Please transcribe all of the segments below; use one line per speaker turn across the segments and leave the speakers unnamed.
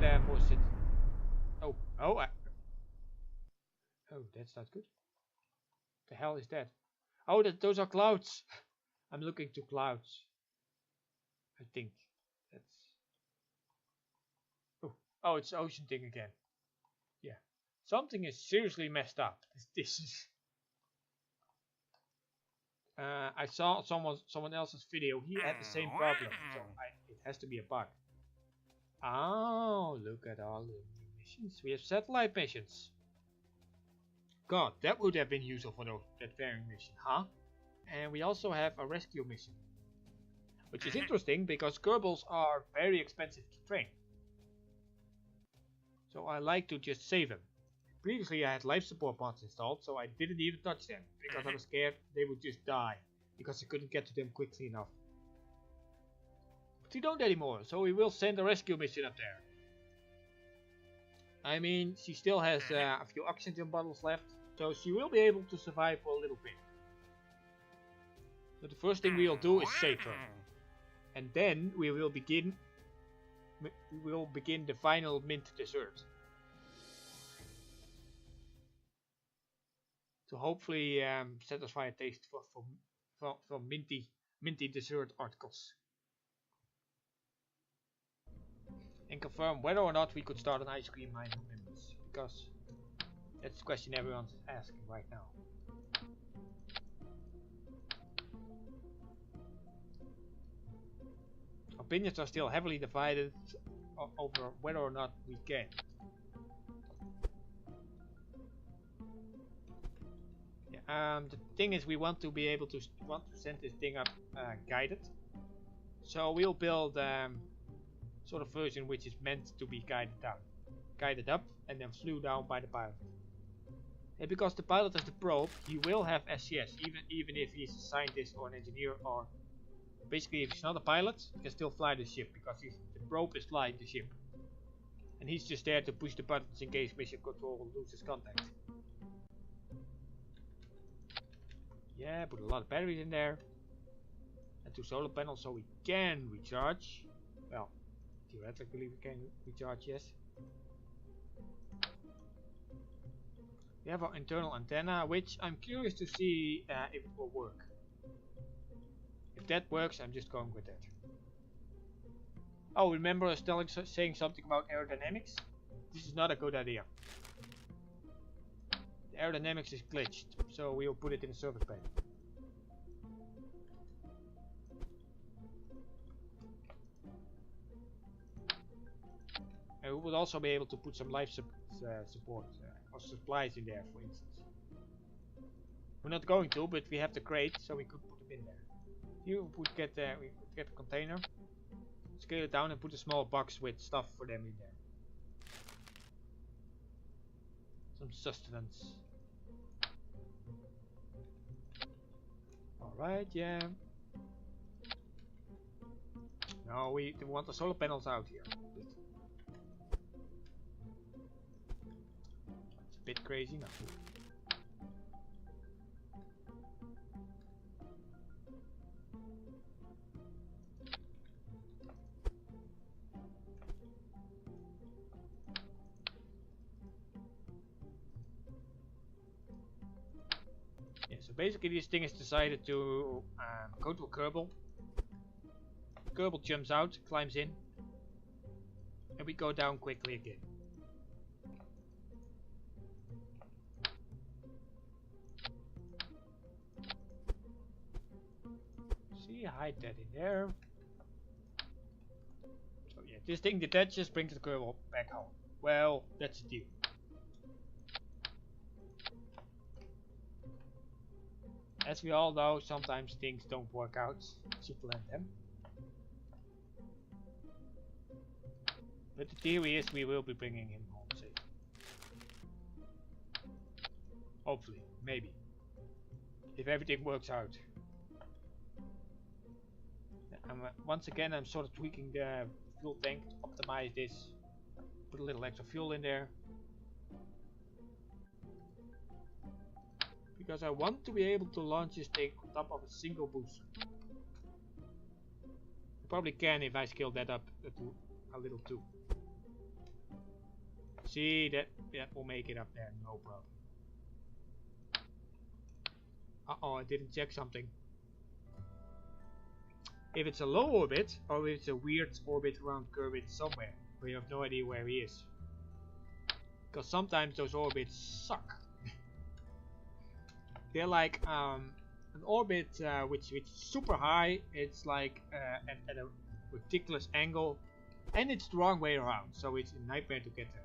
get more sit. Oh, oh, oh, that's not good. The hell is that? Oh, those are clouds. I'm looking to clouds. I think that's. Oh, oh, it's ocean thing again. Yeah, something is seriously messed up. This is. I saw someone else's video. He had the same problem, so it has to be a bug. Oh, look at all the missions. We have satellite missions. God, that would have been useful for that fairing mission, huh? And we also have a rescue mission, which is interesting because Kerbals are very expensive to train. So I like to just save them. Previously I had life support mods installed, so I didn't even touch them because I was scared they would just die because I couldn't get to them quickly enough. But we don't anymore, so we will send a rescue mission up there. I mean, she still has a few oxygen bottles left, so she will be able to survive for a little bit. So the first thing we will do is save her, and then we will begin the final mint dessert. To hopefully satisfy a taste for minty dessert articles. And confirm whether or not we could start an ice cream mine on Members, because that's the question everyone's asking right now. Opinions are still heavily divided over whether or not we can. The thing is, we want to be able to send this thing up guided. So we'll build sort of version which is meant to be guided up, and then flew down by the pilot. And because the pilot has the probe, he will have SCS, even if he's a scientist or an engineer, or basically if he's not a pilot, he can still fly the ship because the probe is flying the ship, and he's just there to push the buttons in case mission control loses contact. Yeah, put a lot of batteries in there. And 2 solar panels so we can recharge. Well, theoretically we can recharge, yes. We have our internal antenna, which I'm curious to see if it will work. If that works, I'm just going with that. Oh, remember I was saying something about aerodynamics? This is not a good idea. The aerodynamics is glitched, so we will put it in a service bay. And we would also be able to put some life support or supplies in there, for instance. We're not going to, but we have the crate, so we could put them in there. Here we would get a container, scale it down, and put a small box with stuff for them in there. Some sustenance. Alright, yeah. No, we want the solar panels out here. It's a bit crazy now. So basically this thing is decided to go to a Kerbal. Kerbal jumps out, climbs in, and we go down quickly again. See, hide that in there. So yeah, this thing detaches, brings the Kerbal back home. Well, that's the deal. As we all know, sometimes things don't work out as you plan them. But the theory is we will be bringing him home safe. Hopefully, maybe. If everything works out. Once again, I'm sort of tweaking the fuel tank, optimize this, put a little extra fuel in there. Because I want to be able to launch this thing on top of a single booster. I probably can if I scale that up a little too. See, that will make it up there, no problem. Uh-oh, I didn't check something. If it's a low orbit, or if it's a weird orbit around Kerbal somewhere, we have no idea where he is. Because sometimes those orbits suck. They're like an orbit which is super high, it's like at a ridiculous angle, and it's the wrong way around, so it's a nightmare to get there.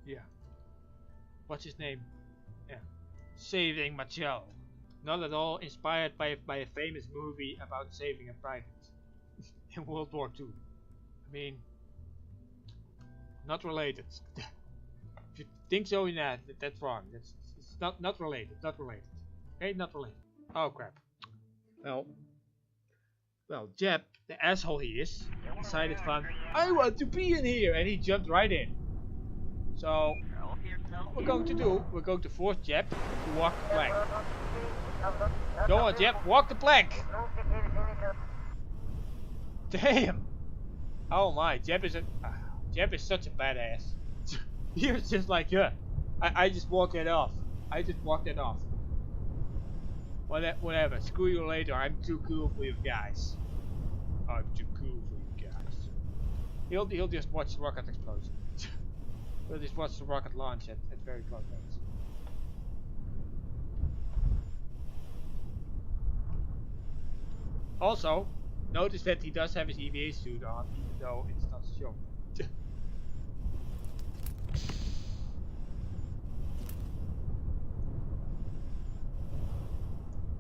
Yeah. What's his name? Yeah. Saving Machel. Not at all inspired by a famous movie about saving a private in World War II. I mean, not related. If you think so, yeah, that's wrong. It's not related. Not related. Okay, not related. Oh crap. Well, Jeb, the asshole he is, decided I want to be in here, and he jumped right in. So, what we're going to do, we're going to force Jeb to walk the plank. Go on, Jeb, walk the plank. Damn. Oh my, Jeb is such a badass. He was just like, yeah, I just walked it off. I just walked it off. Whatever, screw you later, I'm too cool for you guys. I'm too cool for you guys. He'll just watch the rocket explosion. He'll just watch the rocket launch at very close range. Also, notice that he does have his EVA suit on, even though it's not shown.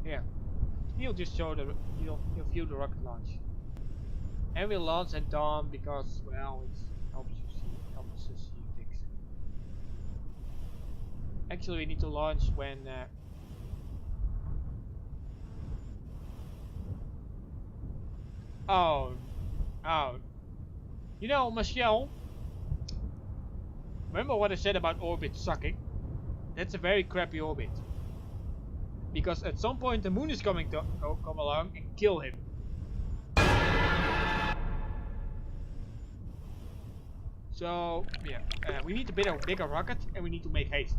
Yeah, he'll just show he'll view the rocket launch, and we'll launch at dawn because, well, it helps us see things. Actually, we need to launch when. Oh, you know, Machel. Remember what I said about orbit sucking? That's a very crappy orbit. Because at some point the moon is coming to come along and kill him. So yeah, we need a bigger rocket, and we need to make haste.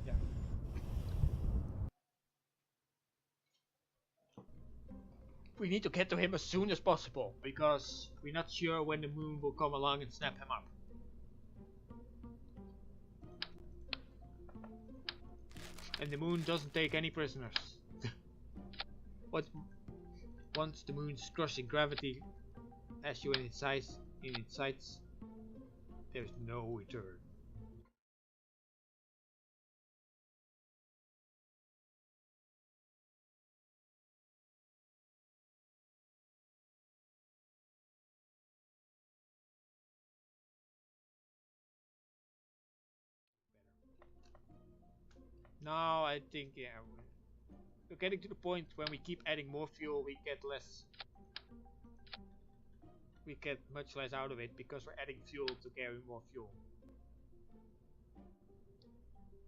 Yeah. We need to get to him as soon as possible, because we're not sure when the moon will come along and snap him up. And the moon doesn't take any prisoners. Once the moon's crushing gravity has you in its sights, there's no return. Now I think, yeah, we're getting to the point when we keep adding more fuel, we get much less out of it, because we're adding fuel to carry more fuel.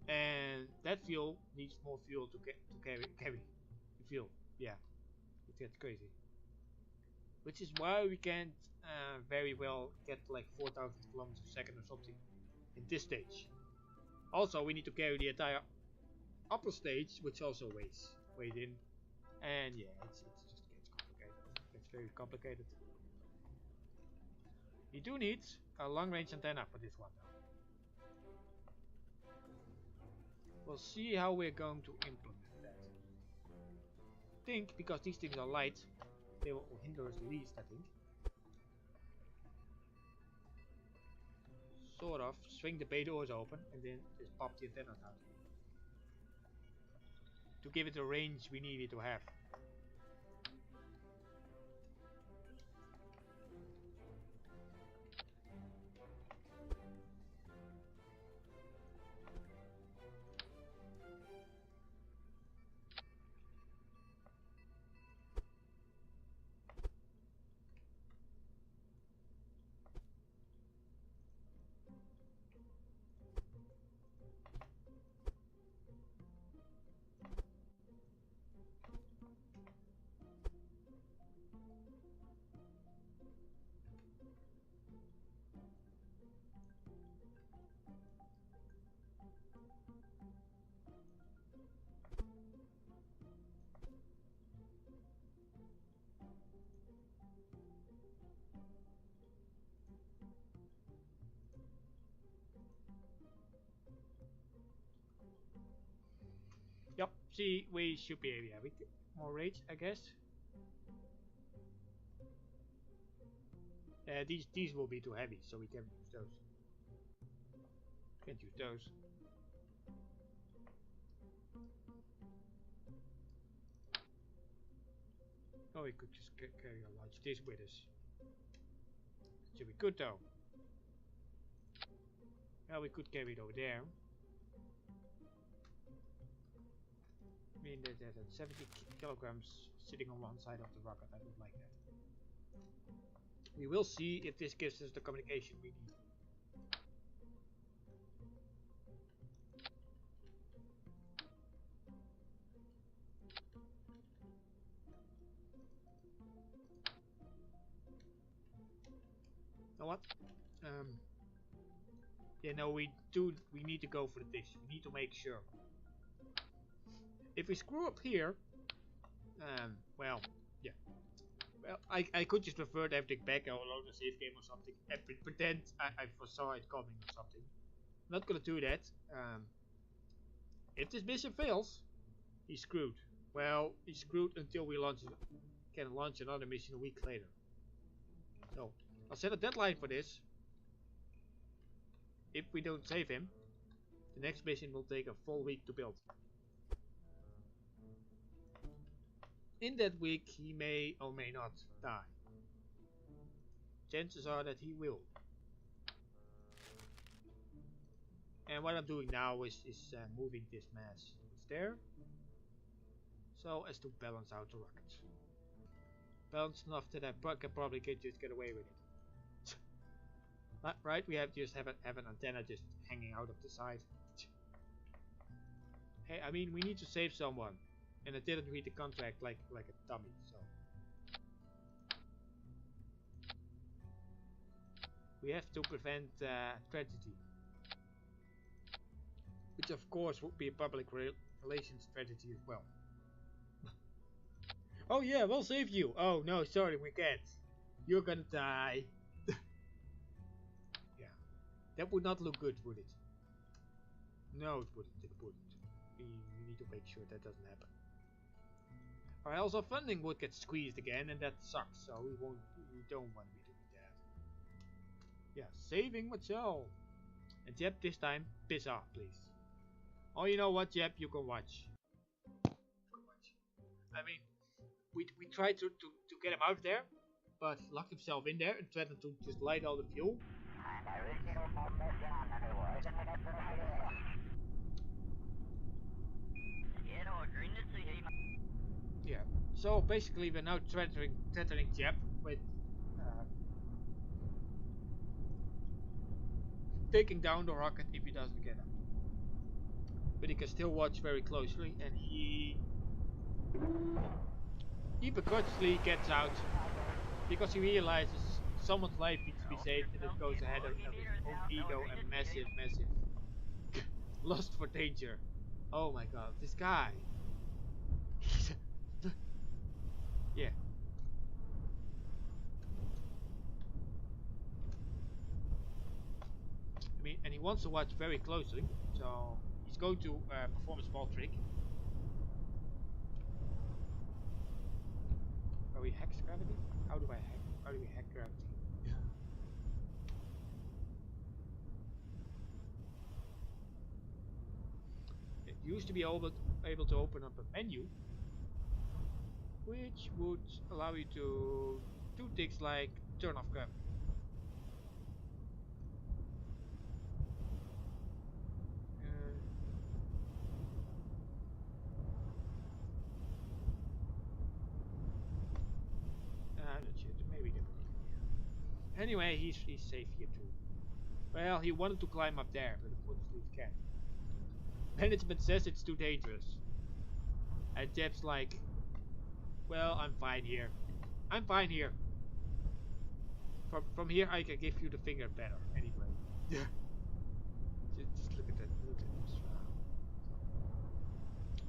And that fuel needs more fuel to carry the fuel. Yeah, it gets crazy. Which is why we can't very well get like 4,000 kilometers per second or something in this stage. Also, we need to carry the entire upper stage, which also weighs in, and yeah, it just gets complicated. It's very complicated. We do need a long-range antenna for this one, though. We'll see how we're going to implement that. I think because these things are light, they will hinder us least, I think. Sort of swing the bay doors open and then just pop the antennas out. To give it the range we need it to have. see, we should be able. Yeah, we get more rage, I guess. These will be too heavy, so we can't use those. Can't use those. Oh, we could just carry a large dish with us. Should be good though. Well, we could carry it over there. I mean, there's 70 kilograms sitting on one side of the rocket. I don't like that. We will see if this gives us the communication we need. You know what? Yeah, no, we need to go for the dish. We need to make sure. If we screw up here, well, yeah. Well, I could just revert everything back or load a save game or something and pretend I foresaw it coming or something. I'm not gonna do that. If this mission fails, he's screwed. Well, he's screwed until we can launch another mission a week later. So, I'll set a deadline for this. If we don't save him, the next mission will take a full week to build. In that week, he may or may not die. Chances are that he will. And what I'm doing now is moving this mass there, so as to balance out the rocket. Balance enough that I can probably just get away with it. Right? We have an antenna just hanging out of the side. Hey, I mean, we need to save someone. And I didn't read the contract like a dummy, so we have to prevent tragedy, which of course would be a public relations strategy as well. Oh yeah, we'll save you. Oh no, sorry, we can't. You're gonna die. Yeah, that would not look good, would it? No, it wouldn't. It wouldn't. We need to make sure that doesn't happen. Or else our funding would get squeezed again, and that sucks. So we don't want to be doing that. Yeah, saving Machel. And Jeb, this time, piss off, please. Oh, you know what, Jeb? You can watch. I mean, we tried to get him out there, but locked himself in there and threatened to just light all the fuel. Yeah. So basically, we're now threatening Jeb with taking down the rocket if he doesn't get up. But he can still watch very closely, and he begrudgingly gets out because he realizes someone's life needs to be saved, and it goes ahead of his own ego and massive lust for danger. Oh my god, this guy. Yeah. I mean, and he wants to watch very closely, so he's going to perform a small trick. Where we hack gravity? How do we hack gravity? It used to be able to open up a menu, which would allow you to do things like turn off gravity. Maybe anyway, he's safe here too. Well, he wanted to climb up there, but unfortunately he can't. Management says it's too dangerous. And Jeb's like, well, I'm fine here. I'm fine here. From here I can give you the finger better anyway. just look at that. Look at this.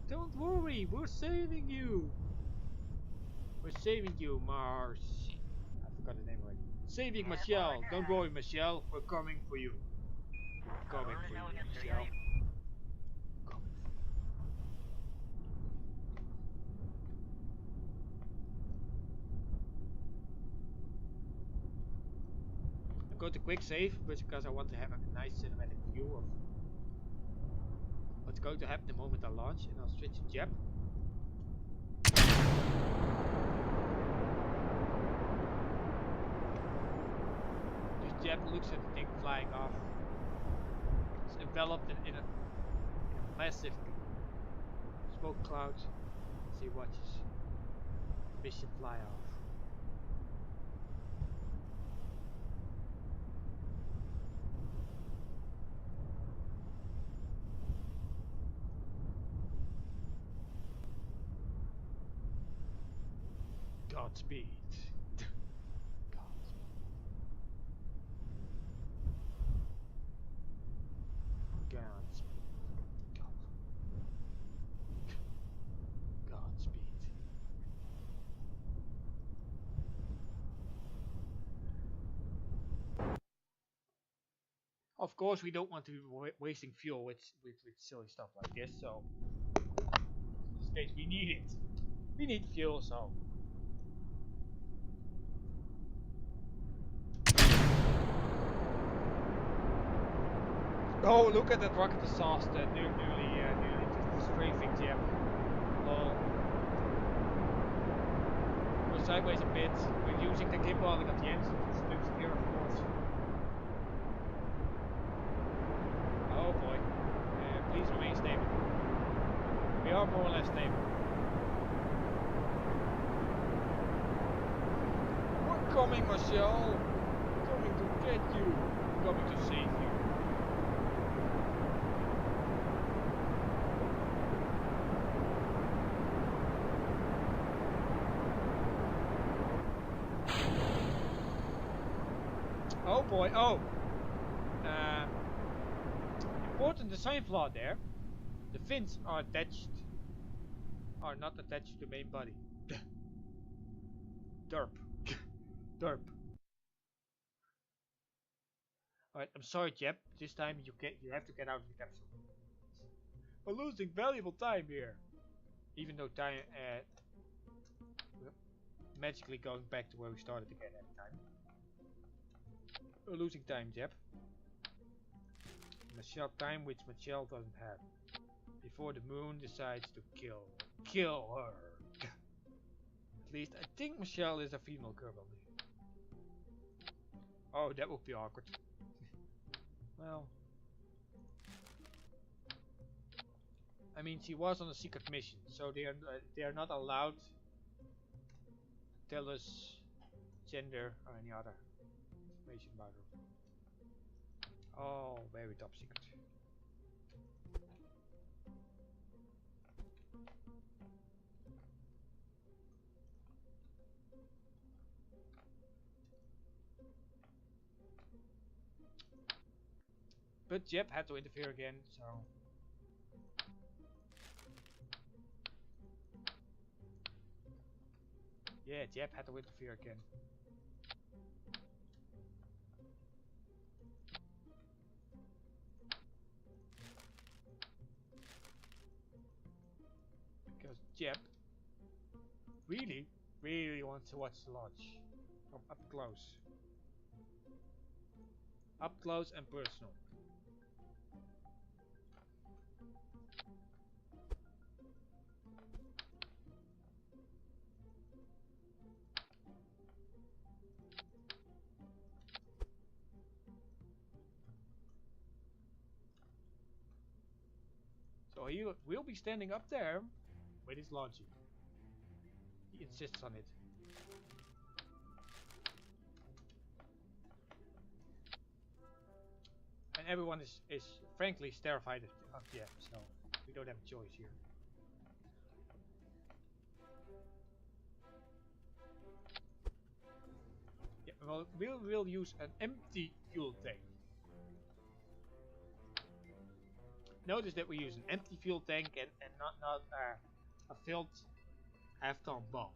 Don't worry, we're saving you. We're saving you, Mars. I forgot the name already. Saving Machel. Don't worry, Machel. We're coming for you. We're coming for you, Machel. go to quick save, but because I want to have a nice cinematic view of what's going to happen the moment I launch, and I'll switch to Jeb. This Jeb looks at the thing flying off. It's enveloped in a massive smoke cloud as he watches the mission fly off. Godspeed. Godspeed. Of course, we don't want to be wasting fuel with silly stuff like this, so in this case we need it. We need fuel, so. Oh, look at that rocket exhaust nearly just strafing Jeb. Lol. Go sideways a bit. We're using the gimbal at the engine. It's here, of course. Oh boy. Please remain stable. We are more or less stable. We're coming, Machel. Coming to get you. Coming to save you. Oh boy, oh! Important design flaw there. The fins are not attached to the main body. Derp. Derp. Alright, I'm sorry, Jeb. This time you have to get out of the capsule. We're losing valuable time here. Even though time magically going back to where we started again every time. We're losing time, Jeb. Machel time which Machel doesn't have. Before the moon decides to kill her. At least I think Machel is a female Kerbal. Oh, that would be awkward. Well, I mean, she was on a secret mission, so they are not allowed to tell us gender or any other information about her. Oh, very top secret. But Jeb had to interfere again, so. Yeah, Jeb had to interfere again. Because Jeb really wants to watch the launch from up close. Up close and personal. So he will be standing up there when it's launching. He insists on it. And everyone is frankly terrified of Jeff, so we don't have a choice here. Yeah, well, we'll use an empty fuel tank. Notice that we use an empty fuel tank and not a filled half-ton bomb.